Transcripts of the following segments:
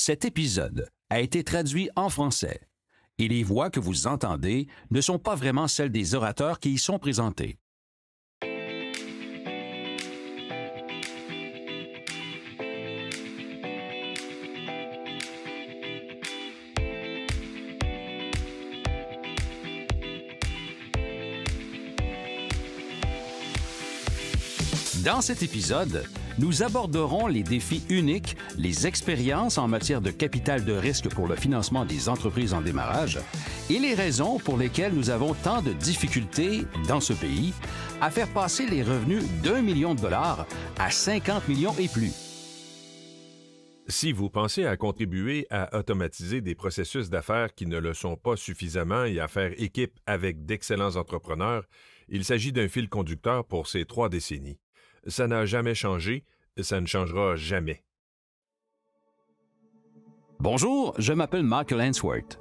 Cet épisode a été traduit en français et les voix que vous entendez ne sont pas vraiment celles des orateurs qui y sont présentés. Dans cet épisode, nous aborderons les défis uniques, les expériences en matière de capital de risque pour le financement des entreprises en démarrage et les raisons pour lesquelles nous avons tant de difficultés dans ce pays à faire passer les revenus d'1 million de dollars à 50 millions et plus. Si vous pensez à contribuer à automatiser des processus d'affaires qui ne le sont pas suffisamment et à faire équipe avec d'excellents entrepreneurs, il s'agit d'un fil conducteur pour ces 3 décennies. Ça n'a jamais changé, ça ne changera jamais. Bonjour, je m'appelle Michael Ainsworth.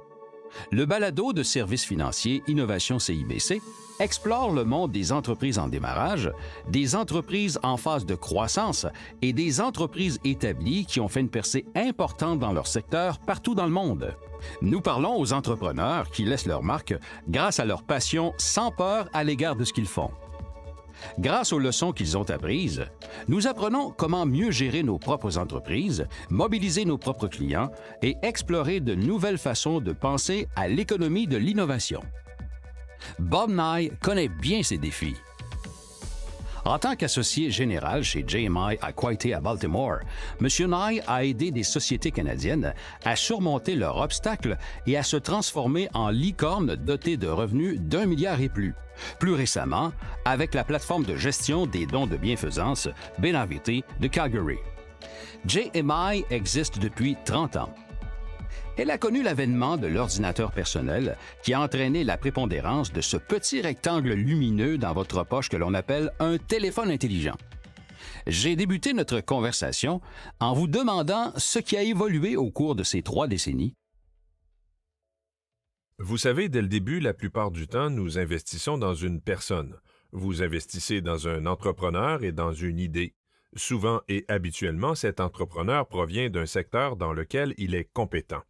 Le balado de services financiers Innovation CIBC explore le monde des entreprises en démarrage, des entreprises en phase de croissance et des entreprises établies qui ont fait une percée importante dans leur secteur partout dans le monde. Nous parlons aux entrepreneurs qui laissent leur marque grâce à leur passion sans peur à l'égard de ce qu'ils font. Grâce aux leçons qu'ils ont apprises, nous apprenons comment mieux gérer nos propres entreprises, mobiliser nos propres clients et explorer de nouvelles façons de penser à l'économie de l'innovation. Bob Nye connaît bien ces défis. En tant qu'associé général chez JMI à Quayte à Baltimore, M. Nye a aidé des sociétés canadiennes à surmonter leurs obstacles et à se transformer en licorne dotée de revenus d'1 milliard et plus. Plus récemment, avec la plateforme de gestion des dons de bienfaisance Benavity de Calgary. JMI existe depuis 30 ans. Elle a connu l'avènement de l'ordinateur personnel qui a entraîné la prépondérance de ce petit rectangle lumineux dans votre poche que l'on appelle un téléphone intelligent. J'ai débuté notre conversation en vous demandant ce qui a évolué au cours de ces 3 décennies. Vous savez, dès le début, la plupart du temps, nous investissons dans une personne. Vous investissez dans un entrepreneur et dans une idée. Souvent et habituellement, cet entrepreneur provient d'un secteur dans lequel il est compétent.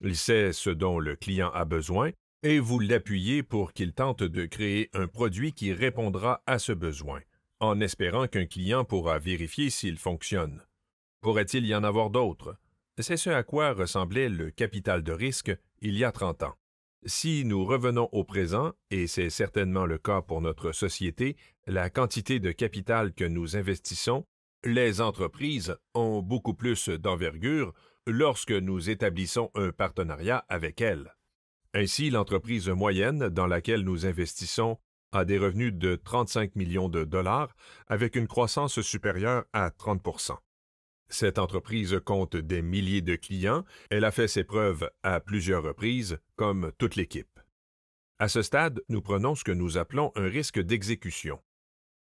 Il sait ce dont le client a besoin et vous l'appuyez pour qu'il tente de créer un produit qui répondra à ce besoin, en espérant qu'un client pourra vérifier s'il fonctionne. Pourrait-il y en avoir d'autres? C'est ce à quoi ressemblait le capital de risque il y a 30 ans. Si nous revenons au présent, et c'est certainement le cas pour notre société, la quantité de capital que nous investissons, les entreprises ont beaucoup plus d'envergure lorsque nous établissons un partenariat avec elles. Ainsi, l'entreprise moyenne dans laquelle nous investissons a des revenus de 35 millions de dollars avec une croissance supérieure à 30 %. Cette entreprise compte des milliers de clients. Elle a fait ses preuves à plusieurs reprises, comme toute l'équipe. À ce stade, nous prenons ce que nous appelons un risque d'exécution.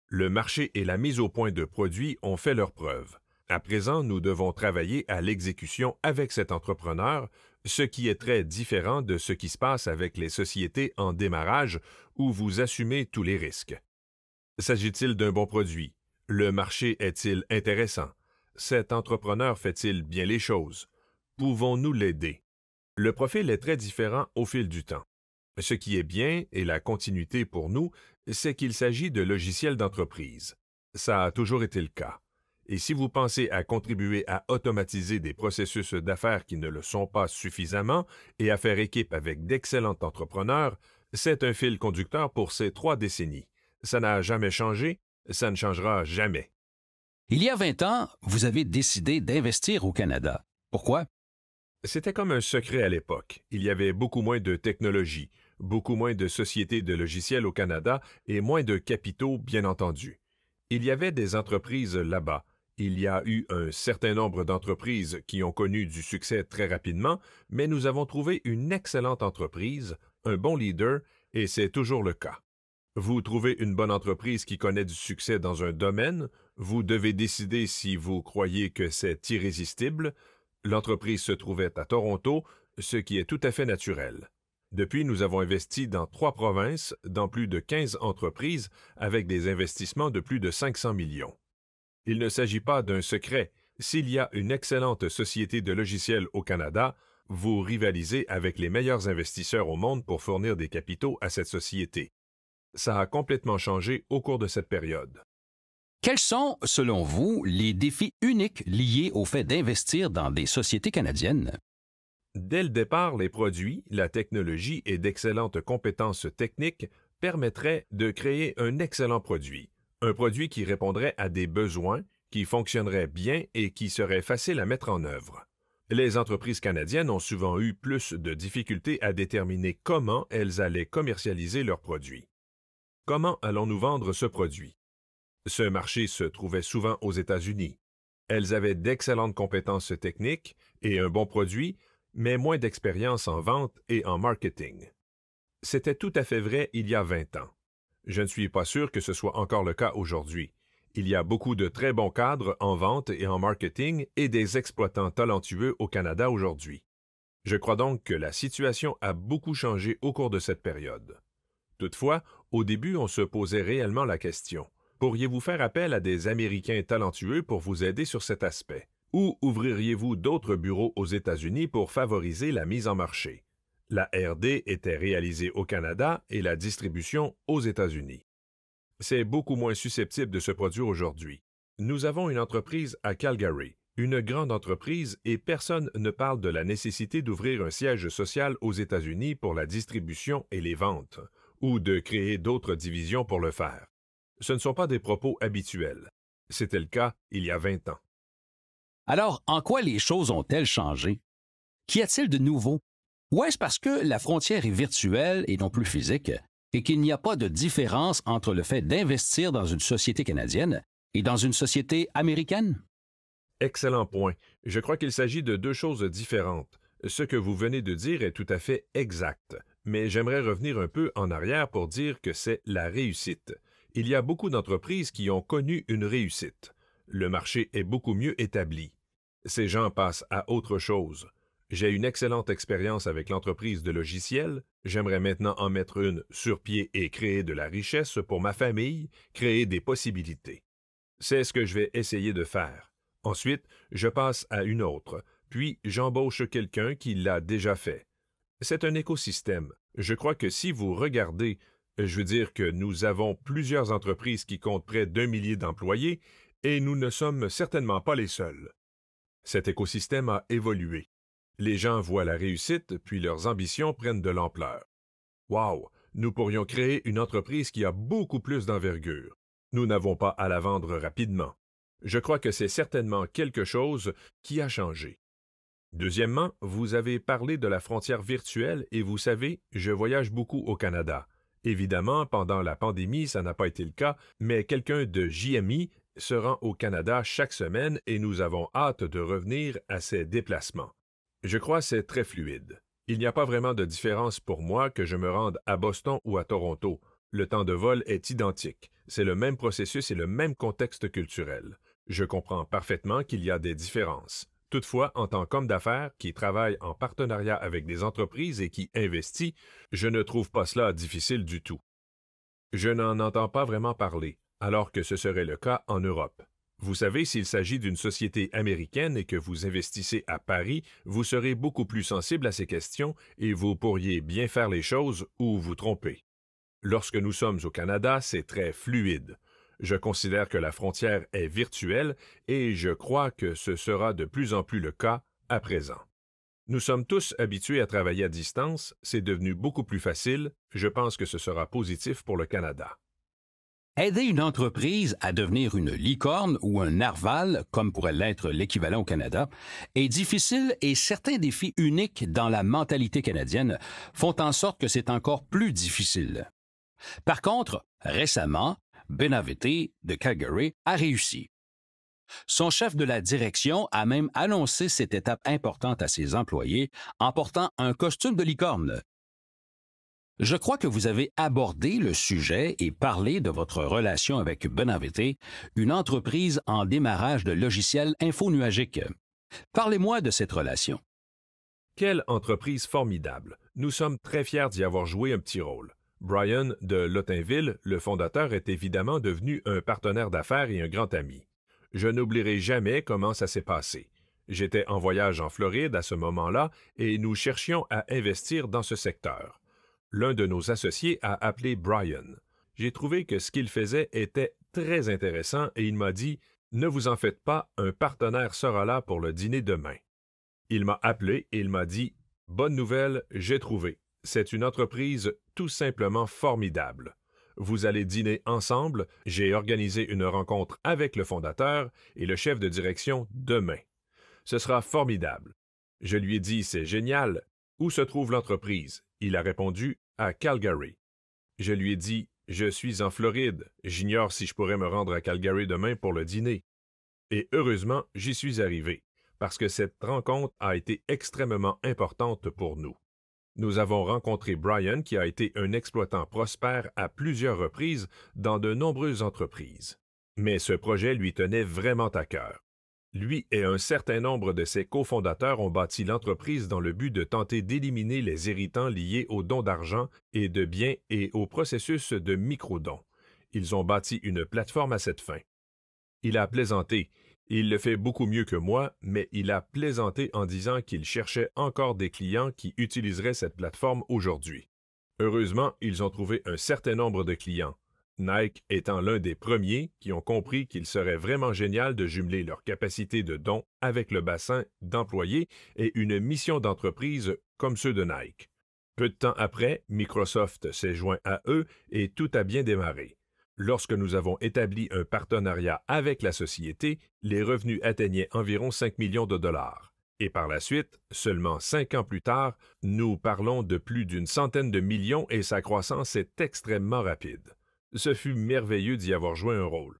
Le marché et la mise au point de produits ont fait leurs preuves. À présent, nous devons travailler à l'exécution avec cet entrepreneur, ce qui est très différent de ce qui se passe avec les sociétés en démarrage où vous assumez tous les risques. S'agit-il d'un bon produit? Le marché est-il intéressant? Cet entrepreneur fait-il bien les choses? Pouvons-nous l'aider? Le profil est très différent au fil du temps. Ce qui est bien, et la continuité pour nous, c'est qu'il s'agit de logiciels d'entreprise. Ça a toujours été le cas. Et si vous pensez à contribuer à automatiser des processus d'affaires qui ne le sont pas suffisamment et à faire équipe avec d'excellents entrepreneurs, c'est un fil conducteur pour ces 3 décennies. Ça n'a jamais changé, ça ne changera jamais. Il y a 20 ans, vous avez décidé d'investir au Canada. Pourquoi? C'était comme un secret à l'époque. Il y avait beaucoup moins de technologie, beaucoup moins de sociétés de logiciels au Canada et moins de capitaux, bien entendu. Il y avait des entreprises là-bas. Il y a eu un certain nombre d'entreprises qui ont connu du succès très rapidement, mais nous avons trouvé une excellente entreprise, un bon leader, et c'est toujours le cas. Vous trouvez une bonne entreprise qui connaît du succès dans un domaine, vous devez décider si vous croyez que c'est irrésistible. L'entreprise se trouvait à Toronto, ce qui est tout à fait naturel. Depuis, nous avons investi dans 3 provinces, dans plus de 15 entreprises, avec des investissements de plus de 500 millions. Il ne s'agit pas d'un secret, S'il y a une excellente société de logiciels au Canada, vous rivalisez avec les meilleurs investisseurs au monde pour fournir des capitaux à cette société. Ça a complètement changé au cours de cette période. Quels sont, selon vous, les défis uniques liés au fait d'investir dans des sociétés canadiennes? Dès le départ, les produits, la technologie et d'excellentes compétences techniques permettraient de créer un excellent produit. Un produit qui répondrait à des besoins, qui fonctionnerait bien et qui serait facile à mettre en œuvre. Les entreprises canadiennes ont souvent eu plus de difficultés à déterminer comment elles allaient commercialiser leurs produits. Comment allons-nous vendre ce produit? Ce marché se trouvait souvent aux États-Unis. Elles avaient d'excellentes compétences techniques et un bon produit, mais moins d'expérience en vente et en marketing. C'était tout à fait vrai il y a 20 ans. Je ne suis pas sûr que ce soit encore le cas aujourd'hui. Il y a beaucoup de très bons cadres en vente et en marketing et des exploitants talentueux au Canada aujourd'hui. Je crois donc que la situation a beaucoup changé au cours de cette période. Toutefois, au début, on se posait réellement la question: pourriez-vous faire appel à des Américains talentueux pour vous aider sur cet aspect? Ou ouvririez-vous d'autres bureaux aux États-Unis pour favoriser la mise en marché? La R&D était réalisée au Canada et la distribution aux États-Unis. C'est beaucoup moins susceptible de se produire aujourd'hui. Nous avons une entreprise à Calgary, une grande entreprise, et personne ne parle de la nécessité d'ouvrir un siège social aux États-Unis pour la distribution et les ventes, ou de créer d'autres divisions pour le faire. Ce ne sont pas des propos habituels. C'était le cas il y a 20 ans. Alors, en quoi les choses ont-elles changé? Qu'y a-t-il de nouveau? Ou est-ce parce que la frontière est virtuelle et non plus physique, et qu'il n'y a pas de différence entre le fait d'investir dans une société canadienne et dans une société américaine? Excellent point. Je crois qu'il s'agit de deux choses différentes. Ce que vous venez de dire est tout à fait exact, mais j'aimerais revenir un peu en arrière pour dire que c'est la réussite. Il y a beaucoup d'entreprises qui ont connu une réussite. Le marché est beaucoup mieux établi. Ces gens passent à autre chose. J'ai une excellente expérience avec l'entreprise de logiciels. J'aimerais maintenant en mettre une sur pied et créer de la richesse pour ma famille, créer des possibilités. C'est ce que je vais essayer de faire. Ensuite, je passe à une autre, puis j'embauche quelqu'un qui l'a déjà fait. C'est un écosystème. Je crois que si vous regardez, je veux dire que nous avons plusieurs entreprises qui comptent près d'1 millier d'employés et nous ne sommes certainement pas les seuls. Cet écosystème a évolué. Les gens voient la réussite, puis leurs ambitions prennent de l'ampleur. Wow! Nous pourrions créer une entreprise qui a beaucoup plus d'envergure. Nous n'avons pas à la vendre rapidement. Je crois que c'est certainement quelque chose qui a changé. Deuxièmement, vous avez parlé de la frontière virtuelle et vous savez, je voyage beaucoup au Canada. Évidemment, pendant la pandémie, ça n'a pas été le cas, mais quelqu'un de JMI se rend au Canada chaque semaine et nous avons hâte de revenir à ces déplacements. Je crois que c'est très fluide. Il n'y a pas vraiment de différence pour moi que je me rende à Boston ou à Toronto. Le temps de vol est identique. C'est le même processus et le même contexte culturel. Je comprends parfaitement qu'il y a des différences. Toutefois, en tant qu'homme d'affaires qui travaille en partenariat avec des entreprises et qui investit, je ne trouve pas cela difficile du tout. Je n'en entends pas vraiment parler, alors que ce serait le cas en Europe. Vous savez, s'il s'agit d'une société américaine et que vous investissez à Paris, vous serez beaucoup plus sensible à ces questions et vous pourriez bien faire les choses ou vous tromper. Lorsque nous sommes au Canada, c'est très fluide. Je considère que la frontière est virtuelle et je crois que ce sera de plus en plus le cas à présent. Nous sommes tous habitués à travailler à distance, c'est devenu beaucoup plus facile, je pense que ce sera positif pour le Canada. Aider une entreprise à devenir une licorne ou un narval, comme pourrait l'être l'équivalent au Canada, est difficile et certains défis uniques dans la mentalité canadienne font en sorte que c'est encore plus difficile. Par contre, récemment, Benavete de Calgary a réussi. Son chef de la direction a même annoncé cette étape importante à ses employés en portant un costume de licorne. Je crois que vous avez abordé le sujet et parlé de votre relation avec Benavete, une entreprise en démarrage de logiciels infonuagiques. Parlez-moi de cette relation. Quelle entreprise formidable! Nous sommes très fiers d'y avoir joué un petit rôle. Brian de Lottinville, le fondateur, est évidemment devenu un partenaire d'affaires et un grand ami. Je n'oublierai jamais comment ça s'est passé. J'étais en voyage en Floride à ce moment-là et nous cherchions à investir dans ce secteur. L'un de nos associés a appelé Brian. J'ai trouvé que ce qu'il faisait était très intéressant et il m'a dit « Ne vous en faites pas, un partenaire sera là pour le dîner demain. » Il m'a appelé et il m'a dit « Bonne nouvelle, j'ai trouvé. C'est une entreprise tout simplement formidable. Vous allez dîner ensemble, j'ai organisé une rencontre avec le fondateur et le chef de direction demain. Ce sera formidable. » Je lui ai dit « C'est génial. Où se trouve l'entreprise? » Il a répondu « À Calgary. » Je lui ai dit « Je suis en Floride. J'ignore si je pourrais me rendre à Calgary demain pour le dîner. » Et heureusement, j'y suis arrivé, parce que cette rencontre a été extrêmement importante pour nous. Nous avons rencontré Brian, qui a été un exploitant prospère à plusieurs reprises dans de nombreuses entreprises. Mais ce projet lui tenait vraiment à cœur. Lui et un certain nombre de ses cofondateurs ont bâti l'entreprise dans le but de tenter d'éliminer les irritants liés aux dons d'argent et de biens et au processus de microdons. Ils ont bâti une plateforme à cette fin. Il a plaisanté. Il le fait beaucoup mieux que moi, mais il a plaisanté en disant qu'il cherchait encore des clients qui utiliseraient cette plateforme aujourd'hui. Heureusement, ils ont trouvé un certain nombre de clients. Nike étant l'un des premiers qui ont compris qu'il serait vraiment génial de jumeler leur capacité de don avec le bassin d'employés et une mission d'entreprise comme ceux de Nike. Peu de temps après, Microsoft s'est joint à eux et tout a bien démarré. Lorsque nous avons établi un partenariat avec la société, les revenus atteignaient environ 5 millions de dollars. Et par la suite, seulement 5 ans plus tard, nous parlons de plus d'une centaine de millions et sa croissance est extrêmement rapide. Ce fut merveilleux d'y avoir joué un rôle.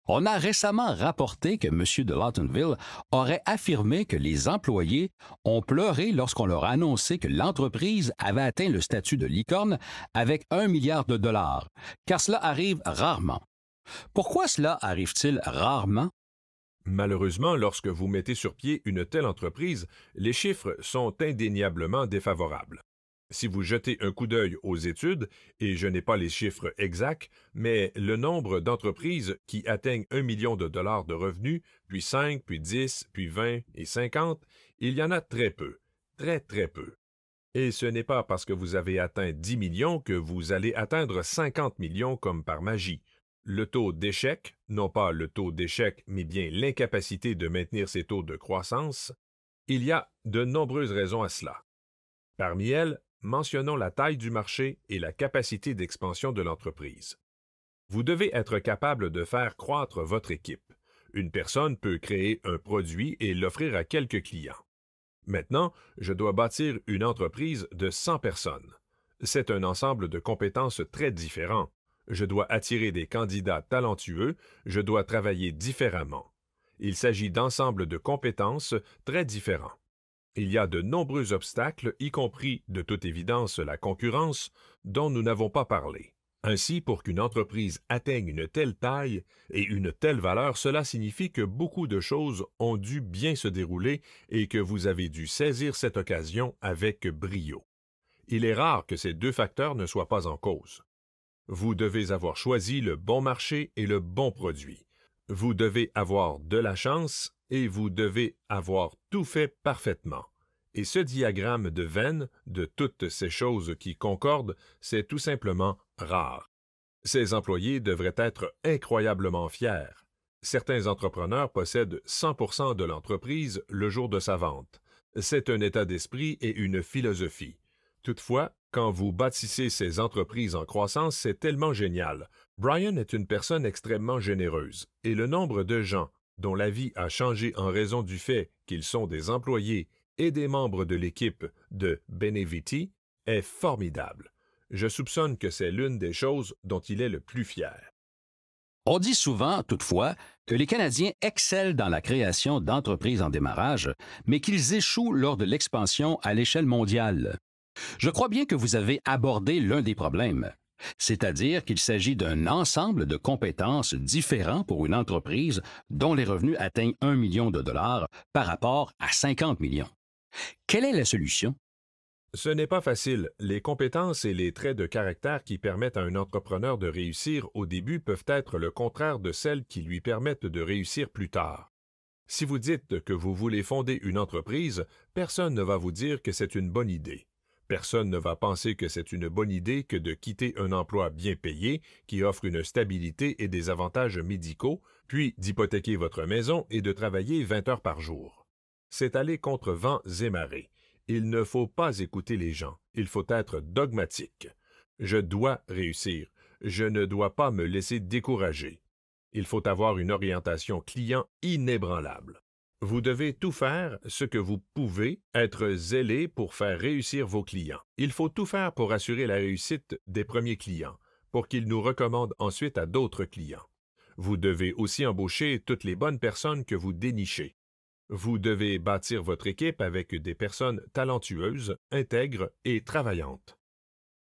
On a récemment rapporté que M. de Lawtonville aurait affirmé que les employés ont pleuré lorsqu'on leur a annoncé que l'entreprise avait atteint le statut de licorne avec 1 milliard de dollars, car cela arrive rarement. Pourquoi cela arrive-t-il rarement? Malheureusement, lorsque vous mettez sur pied une telle entreprise, les chiffres sont indéniablement défavorables. Si vous jetez un coup d'œil aux études, et je n'ai pas les chiffres exacts, mais le nombre d'entreprises qui atteignent 1 million de dollars de revenus, puis 5, puis 10, puis 20 et 50, il y en a très peu, très très peu. Et ce n'est pas parce que vous avez atteint 10 millions que vous allez atteindre 50 millions comme par magie. Le taux d'échec, non pas le taux d'échec, mais bien l'incapacité de maintenir ces taux de croissance, il y a de nombreuses raisons à cela. Parmi elles, mentionnons la taille du marché et la capacité d'expansion de l'entreprise. Vous devez être capable de faire croître votre équipe. Une personne peut créer un produit et l'offrir à quelques clients. Maintenant, je dois bâtir une entreprise de 100 personnes. C'est un ensemble de compétences très différents. Je dois attirer des candidats talentueux, je dois travailler différemment. Il s'agit d'ensembles de compétences très différents. Il y a de nombreux obstacles, y compris, de toute évidence, la concurrence, dont nous n'avons pas parlé. Ainsi, pour qu'une entreprise atteigne une telle taille et une telle valeur, cela signifie que beaucoup de choses ont dû bien se dérouler et que vous avez dû saisir cette occasion avec brio. Il est rare que ces deux facteurs ne soient pas en cause. Vous devez avoir choisi le bon marché et le bon produit. Vous devez avoir de la chance et vous devez avoir tout fait parfaitement. Et ce diagramme de Venn, de toutes ces choses qui concordent, c'est tout simplement rare. Ces employés devraient être incroyablement fiers. Certains entrepreneurs possèdent 100% de l'entreprise le jour de sa vente. C'est un état d'esprit et une philosophie. Toutefois, quand vous bâtissez ces entreprises en croissance, c'est tellement génial. Brian est une personne extrêmement généreuse, et le nombre de gens dont la vie a changé en raison du fait qu'ils sont des employés et des membres de l'équipe de Benevity est formidable. Je soupçonne que c'est l'une des choses dont il est le plus fier. On dit souvent, toutefois, que les Canadiens excellent dans la création d'entreprises en démarrage, mais qu'ils échouent lors de l'expansion à l'échelle mondiale. Je crois bien que vous avez abordé l'un des problèmes, c'est-à-dire qu'il s'agit d'un ensemble de compétences différents pour une entreprise dont les revenus atteignent 1 million de dollars par rapport à 50 millions. Quelle est la solution? Ce n'est pas facile. Les compétences et les traits de caractère qui permettent à un entrepreneur de réussir au début peuvent être le contraire de celles qui lui permettent de réussir plus tard. Si vous dites que vous voulez fonder une entreprise, personne ne va vous dire que c'est une bonne idée. Personne ne va penser que c'est une bonne idée que de quitter un emploi bien payé, qui offre une stabilité et des avantages médicaux, puis d'hypothéquer votre maison et de travailler 20 heures par jour. C'est aller contre vents et marées. Il ne faut pas écouter les gens, il faut être dogmatique. Je dois réussir, je ne dois pas me laisser décourager. Il faut avoir une orientation client inébranlable. Vous devez tout faire ce que vous pouvez, être zélé pour faire réussir vos clients. Il faut tout faire pour assurer la réussite des premiers clients, pour qu'ils nous recommandent ensuite à d'autres clients. Vous devez aussi embaucher toutes les bonnes personnes que vous dénichez. Vous devez bâtir votre équipe avec des personnes talentueuses, intègres et travaillantes.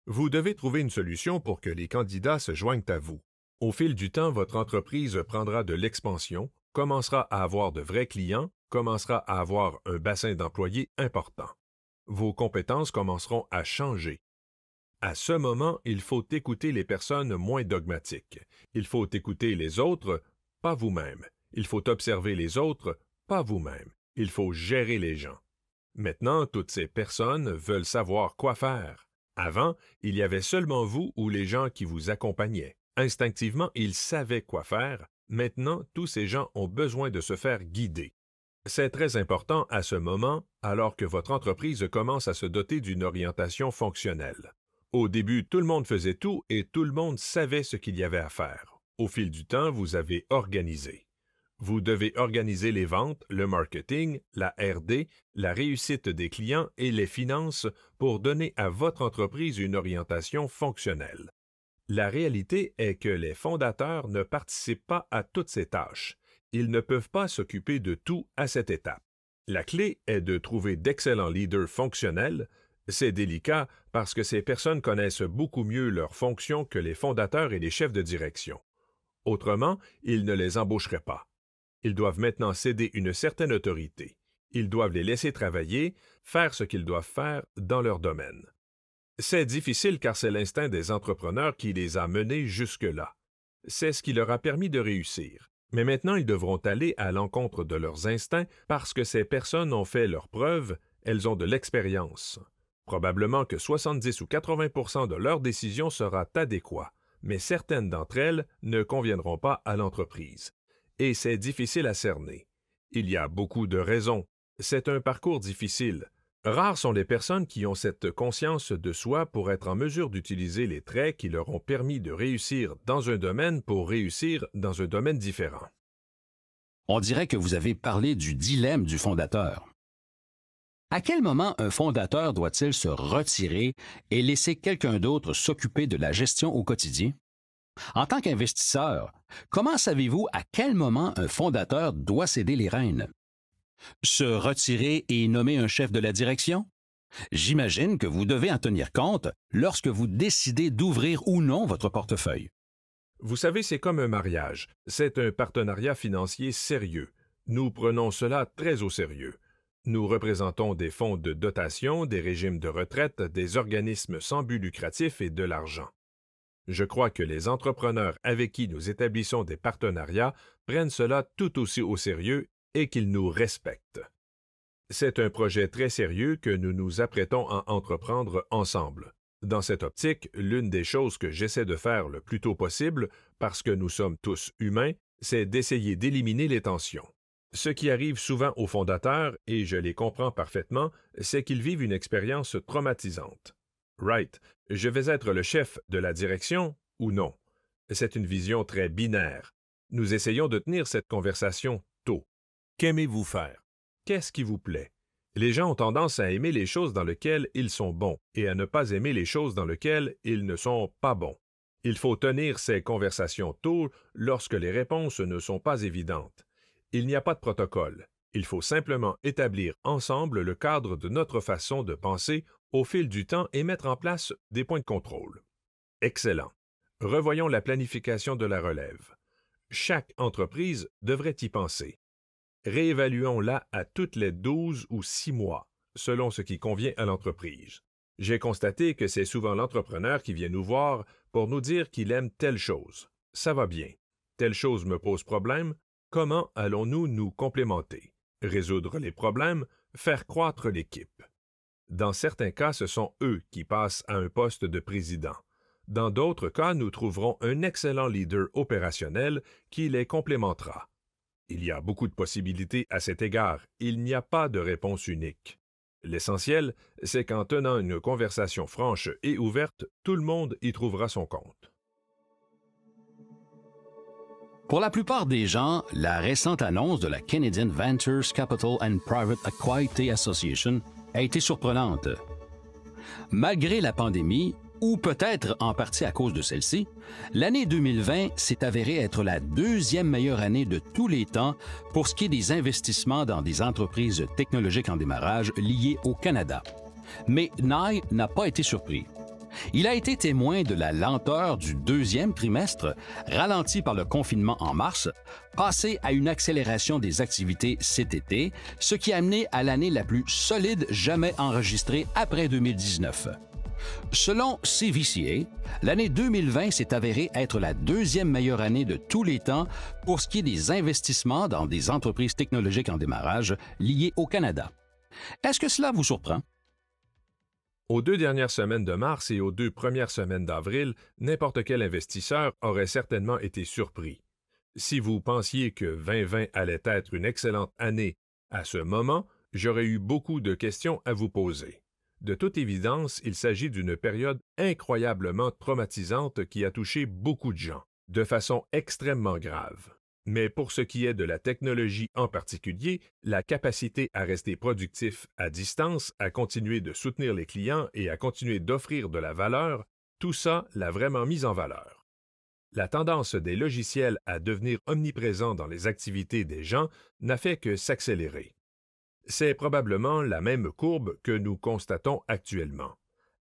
Vous devez trouver une solution pour que les candidats se joignent à vous. Au fil du temps, votre entreprise prendra de l'expansion, commencera à avoir de vrais clients, commencera à avoir un bassin d'employés important. Vos compétences commenceront à changer. À ce moment, il faut écouter les personnes moins dogmatiques. Il faut écouter les autres, pas vous-même. Il faut observer les autres, pas vous-même. Il faut gérer les gens. Maintenant, toutes ces personnes veulent savoir quoi faire. Avant, il y avait seulement vous ou les gens qui vous accompagnaient. Instinctivement, ils savaient quoi faire. Maintenant, tous ces gens ont besoin de se faire guider. C'est très important à ce moment, alors que votre entreprise commence à se doter d'une orientation fonctionnelle. Au début, tout le monde faisait tout et tout le monde savait ce qu'il y avait à faire. Au fil du temps, vous avez organisé. Vous devez organiser les ventes, le marketing, la R&D, la réussite des clients et les finances pour donner à votre entreprise une orientation fonctionnelle. La réalité est que les fondateurs ne participent pas à toutes ces tâches. Ils ne peuvent pas s'occuper de tout à cette étape. La clé est de trouver d'excellents leaders fonctionnels. C'est délicat parce que ces personnes connaissent beaucoup mieux leurs fonctions que les fondateurs et les chefs de direction. Autrement, ils ne les embaucheraient pas. Ils doivent maintenant céder une certaine autorité. Ils doivent les laisser travailler, faire ce qu'ils doivent faire dans leur domaine. C'est difficile car c'est l'instinct des entrepreneurs qui les a menés jusque-là. C'est ce qui leur a permis de réussir. Mais maintenant, ils devront aller à l'encontre de leurs instincts parce que ces personnes ont fait leurs preuves, elles ont de l'expérience. Probablement que 70 ou 80% de leurs décisions sera adéquat, mais certaines d'entre elles ne conviendront pas à l'entreprise. Et c'est difficile à cerner. Il y a beaucoup de raisons. C'est un parcours difficile. Rares sont les personnes qui ont cette conscience de soi pour être en mesure d'utiliser les traits qui leur ont permis de réussir dans un domaine pour réussir dans un domaine différent. On dirait que vous avez parlé du dilemme du fondateur. À quel moment un fondateur doit-il se retirer et laisser quelqu'un d'autre s'occuper de la gestion au quotidien? En tant qu'investisseur, comment savez-vous à quel moment un fondateur doit céder les rênes? Se retirer et nommer un chef de la direction? J'imagine que vous devez en tenir compte lorsque vous décidez d'ouvrir ou non votre portefeuille. Vous savez, c'est comme un mariage. C'est un partenariat financier sérieux. Nous prenons cela très au sérieux. Nous représentons des fonds de dotation, des régimes de retraite, des organismes sans but lucratif et de l'argent. Je crois que les entrepreneurs avec qui nous établissons des partenariats prennent cela tout aussi au sérieux et qu'ils nous respectent. C'est un projet très sérieux que nous nous apprêtons à entreprendre ensemble. Dans cette optique, l'une des choses que j'essaie de faire le plus tôt possible, parce que nous sommes tous humains, c'est d'essayer d'éliminer les tensions. Ce qui arrive souvent aux fondateurs, et je les comprends parfaitement, c'est qu'ils vivent une expérience traumatisante. Right, je vais être le chef de la direction ou non? C'est une vision très binaire. Nous essayons de tenir cette conversation tôt. Qu'aimez-vous faire? Qu'est-ce qui vous plaît? Les gens ont tendance à aimer les choses dans lesquelles ils sont bons et à ne pas aimer les choses dans lesquelles ils ne sont pas bons. Il faut tenir ces conversations tôt lorsque les réponses ne sont pas évidentes. Il n'y a pas de protocole. Il faut simplement établir ensemble le cadre de notre façon de penser au fil du temps et mettre en place des points de contrôle. Excellent. Revoyons la planification de la relève. Chaque entreprise devrait y penser. Réévaluons-la à toutes les 12 ou 6 mois, selon ce qui convient à l'entreprise. J'ai constaté que c'est souvent l'entrepreneur qui vient nous voir pour nous dire qu'il aime telle chose. Ça va bien. Telle chose me pose problème. Comment allons-nous nous complémenter? Résoudre les problèmes, faire croître l'équipe. Dans certains cas, ce sont eux qui passent à un poste de président. Dans d'autres cas, nous trouverons un excellent leader opérationnel qui les complémentera. Il y a beaucoup de possibilités à cet égard. Il n'y a pas de réponse unique. L'essentiel, c'est qu'en tenant une conversation franche et ouverte, tout le monde y trouvera son compte. Pour la plupart des gens, la récente annonce de la Canadian Ventures Capital and Private Equity Association a été surprenante. Malgré la pandémie, ou peut-être en partie à cause de celle-ci, l'année 2020 s'est avérée être la deuxième meilleure année de tous les temps pour ce qui est des investissements dans des entreprises technologiques en démarrage liées au Canada. Mais Nye n'a pas été surpris. Il a été témoin de la lenteur du deuxième trimestre, ralenti par le confinement en mars, passé à une accélération des activités cet été, ce qui a amené à l'année la plus solide jamais enregistrée après 2019. Selon CVCA, l'année 2020 s'est avérée être la deuxième meilleure année de tous les temps pour ce qui est des investissements dans des entreprises technologiques en démarrage liées au Canada. Est-ce que cela vous surprend? Aux 2 dernières semaines de mars et aux 2 premières semaines d'avril, n'importe quel investisseur aurait certainement été surpris. Si vous pensiez que 2020 allait être une excellente année à ce moment, j'aurais eu beaucoup de questions à vous poser. De toute évidence, il s'agit d'une période incroyablement traumatisante qui a touché beaucoup de gens, de façon extrêmement grave. Mais pour ce qui est de la technologie en particulier, la capacité à rester productif à distance, à continuer de soutenir les clients et à continuer d'offrir de la valeur, tout ça l'a vraiment mis en valeur. La tendance des logiciels à devenir omniprésents dans les activités des gens n'a fait que s'accélérer. C'est probablement la même courbe que nous constatons actuellement.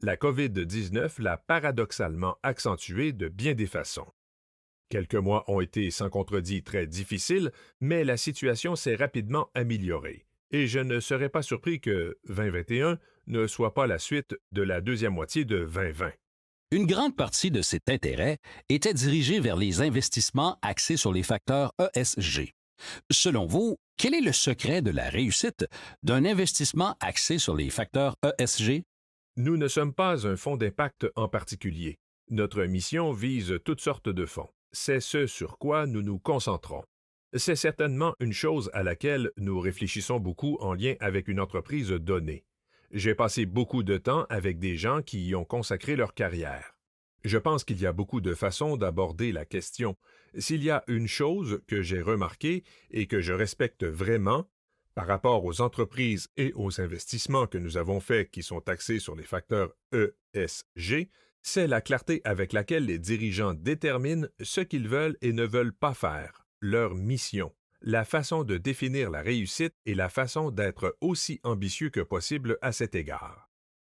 La COVID-19 l'a paradoxalement accentuée de bien des façons. Quelques mois ont été sans contredit très difficiles, mais la situation s'est rapidement améliorée, et je ne serais pas surpris que 2021 ne soit pas la suite de la deuxième moitié de 2020. Une grande partie de cet intérêt était dirigée vers les investissements axés sur les facteurs ESG. Selon vous, quel est le secret de la réussite d'un investissement axé sur les facteurs ESG? Nous ne sommes pas un fonds d'impact en particulier. Notre mission vise toutes sortes de fonds. C'est ce sur quoi nous nous concentrons. C'est certainement une chose à laquelle nous réfléchissons beaucoup en lien avec une entreprise donnée. J'ai passé beaucoup de temps avec des gens qui y ont consacré leur carrière. Je pense qu'il y a beaucoup de façons d'aborder la question. S'il y a une chose que j'ai remarquée et que je respecte vraiment, par rapport aux entreprises et aux investissements que nous avons faits qui sont axés sur les facteurs ESG, c'est la clarté avec laquelle les dirigeants déterminent ce qu'ils veulent et ne veulent pas faire, leur mission, la façon de définir la réussite et la façon d'être aussi ambitieux que possible à cet égard.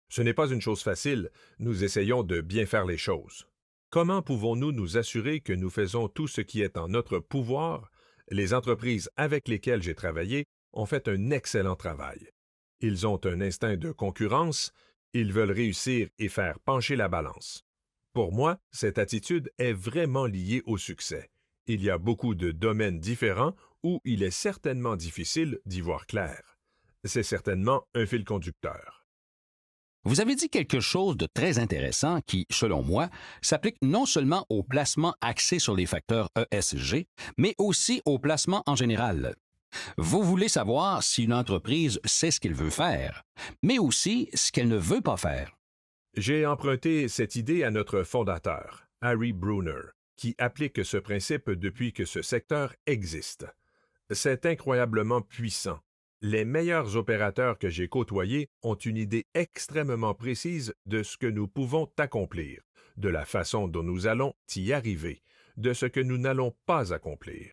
Ce n'est pas une chose facile, nous essayons de bien faire les choses. Comment pouvons-nous nous assurer que nous faisons tout ce qui est en notre pouvoir? Les entreprises avec lesquelles j'ai travaillé ont fait un excellent travail. Ils ont un instinct de concurrence, ils veulent réussir et faire pencher la balance. Pour moi, cette attitude est vraiment liée au succès. Il y a beaucoup de domaines différents où il est certainement difficile d'y voir clair. C'est certainement un fil conducteur. Vous avez dit quelque chose de très intéressant qui, selon moi, s'applique non seulement au placement axé sur les facteurs ESG, mais aussi au placement en général. Vous voulez savoir si une entreprise sait ce qu'elle veut faire, mais aussi ce qu'elle ne veut pas faire. J'ai emprunté cette idée à notre fondateur, Harry Brunner, qui applique ce principe depuis que ce secteur existe. C'est incroyablement puissant. Les meilleurs opérateurs que j'ai côtoyés ont une idée extrêmement précise de ce que nous pouvons accomplir, de la façon dont nous allons y arriver, de ce que nous n'allons pas accomplir.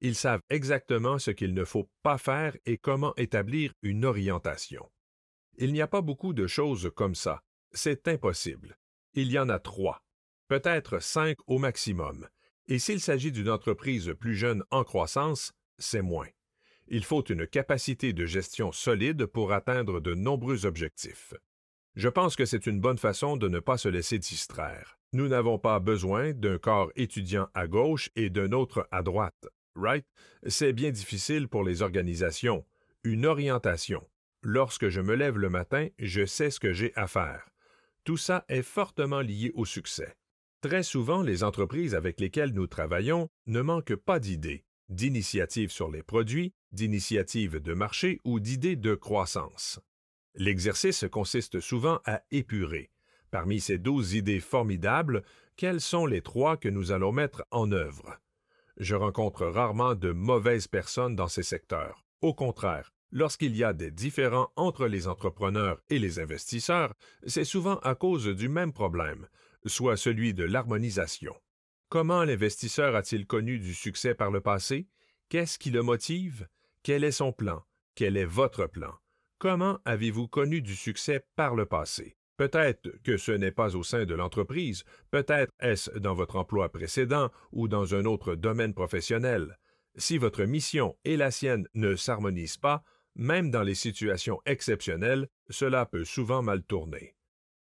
Ils savent exactement ce qu'il ne faut pas faire et comment établir une orientation. Il n'y a pas beaucoup de choses comme ça. C'est impossible. Il y en a 3, peut-être 5 au maximum. Et s'il s'agit d'une entreprise plus jeune en croissance, c'est moins. Il faut une capacité de gestion solide pour atteindre de nombreux objectifs. Je pense que c'est une bonne façon de ne pas se laisser distraire. Nous n'avons pas besoin d'un corps étudiant à gauche et d'un autre à droite. Right? C'est bien difficile pour les organisations. Une orientation. Lorsque je me lève le matin, je sais ce que j'ai à faire. Tout ça est fortement lié au succès. Très souvent, les entreprises avec lesquelles nous travaillons ne manquent pas d'idées, d'initiatives sur les produits, d'initiatives de marché ou d'idées de croissance. L'exercice consiste souvent à épurer. Parmi ces 12 idées formidables, quelles sont les 3 que nous allons mettre en œuvre? Je rencontre rarement de mauvaises personnes dans ces secteurs. Au contraire, lorsqu'il y a des différends entre les entrepreneurs et les investisseurs, c'est souvent à cause du même problème, soit celui de l'harmonisation. Comment l'investisseur a-t-il connu du succès par le passé? Qu'est-ce qui le motive? Quel est son plan? Quel est votre plan? Comment avez-vous connu du succès par le passé? Peut-être que ce n'est pas au sein de l'entreprise, peut-être est-ce dans votre emploi précédent ou dans un autre domaine professionnel. Si votre mission et la sienne ne s'harmonisent pas, même dans les situations exceptionnelles, cela peut souvent mal tourner.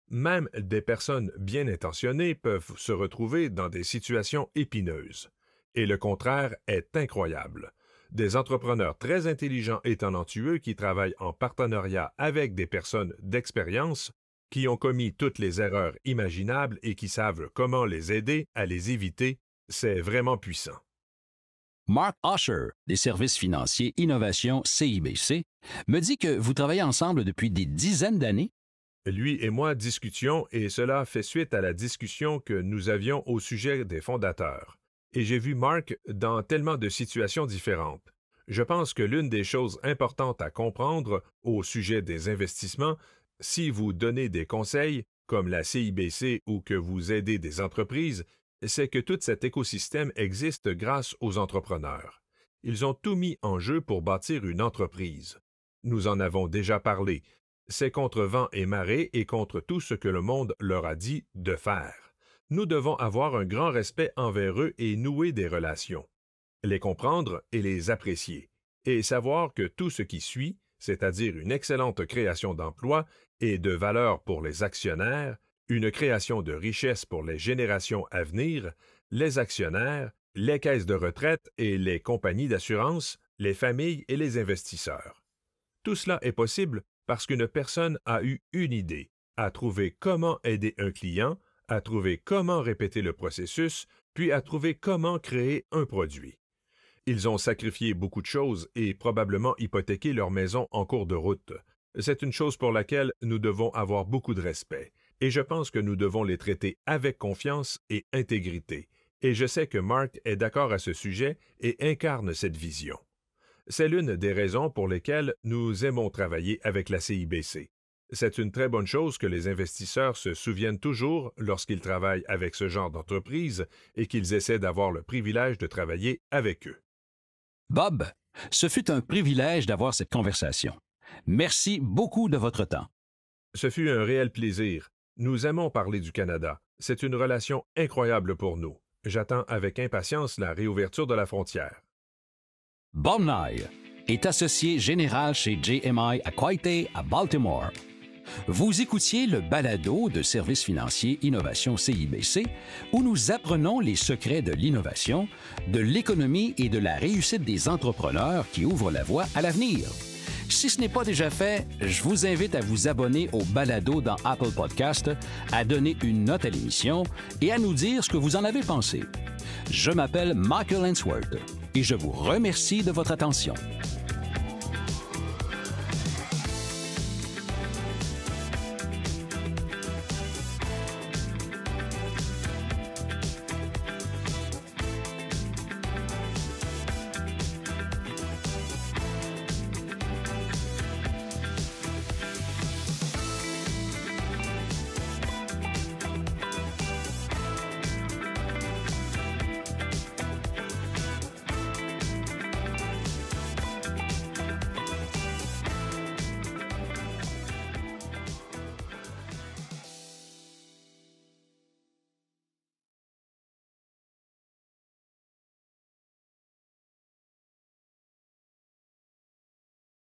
Même des personnes bien intentionnées peuvent se retrouver dans des situations épineuses. Et le contraire est incroyable. Des entrepreneurs très intelligents et talentueux qui travaillent en partenariat avec des personnes d'expérience, qui ont commis toutes les erreurs imaginables et qui savent comment les aider à les éviter, c'est vraiment puissant. Mark Usher, des services financiers Innovation CIBC, me dit que vous travaillez ensemble depuis des dizaines d'années. Lui et moi discutions et cela fait suite à la discussion que nous avions au sujet des fondateurs. Et j'ai vu Mark dans tellement de situations différentes. Je pense que l'une des choses importantes à comprendre au sujet des investissements, si vous donnez des conseils, comme la CIBC ou que vous aidez des entreprises, c'est que tout cet écosystème existe grâce aux entrepreneurs. Ils ont tout mis en jeu pour bâtir une entreprise. Nous en avons déjà parlé. C'est contre vent et marée et contre tout ce que le monde leur a dit de faire. Nous devons avoir un grand respect envers eux et nouer des relations, les comprendre et les apprécier, et savoir que tout ce qui suit, c'est-à-dire une excellente création d'emplois et de valeur pour les actionnaires, une création de richesse pour les générations à venir, les actionnaires, les caisses de retraite et les compagnies d'assurance, les familles et les investisseurs. Tout cela est possible parce qu'une personne a eu une idée, a trouvé comment aider un client, a trouvé comment répéter le processus, puis a trouvé comment créer un produit. Ils ont sacrifié beaucoup de choses et probablement hypothéqué leur maison en cours de route. C'est une chose pour laquelle nous devons avoir beaucoup de respect, et je pense que nous devons les traiter avec confiance et intégrité. Et je sais que Mark est d'accord à ce sujet et incarne cette vision. C'est l'une des raisons pour lesquelles nous aimons travailler avec la CIBC. C'est une très bonne chose que les investisseurs se souviennent toujours lorsqu'ils travaillent avec ce genre d'entreprise et qu'ils essaient d'avoir le privilège de travailler avec eux. Bob, ce fut un privilège d'avoir cette conversation. Merci beaucoup de votre temps. Ce fut un réel plaisir. Nous aimons parler du Canada. C'est une relation incroyable pour nous. J'attends avec impatience la réouverture de la frontière. Bob Nye est associé général chez JMI à Quaite à Baltimore. Vous écoutiez le balado de Services financiers Innovation CIBC, où nous apprenons les secrets de l'innovation, de l'économie et de la réussite des entrepreneurs qui ouvrent la voie à l'avenir. Si ce n'est pas déjà fait, je vous invite à vous abonner au balado dans Apple Podcast, à donner une note à l'émission et à nous dire ce que vous en avez pensé. Je m'appelle Michael Ainsworth et je vous remercie de votre attention.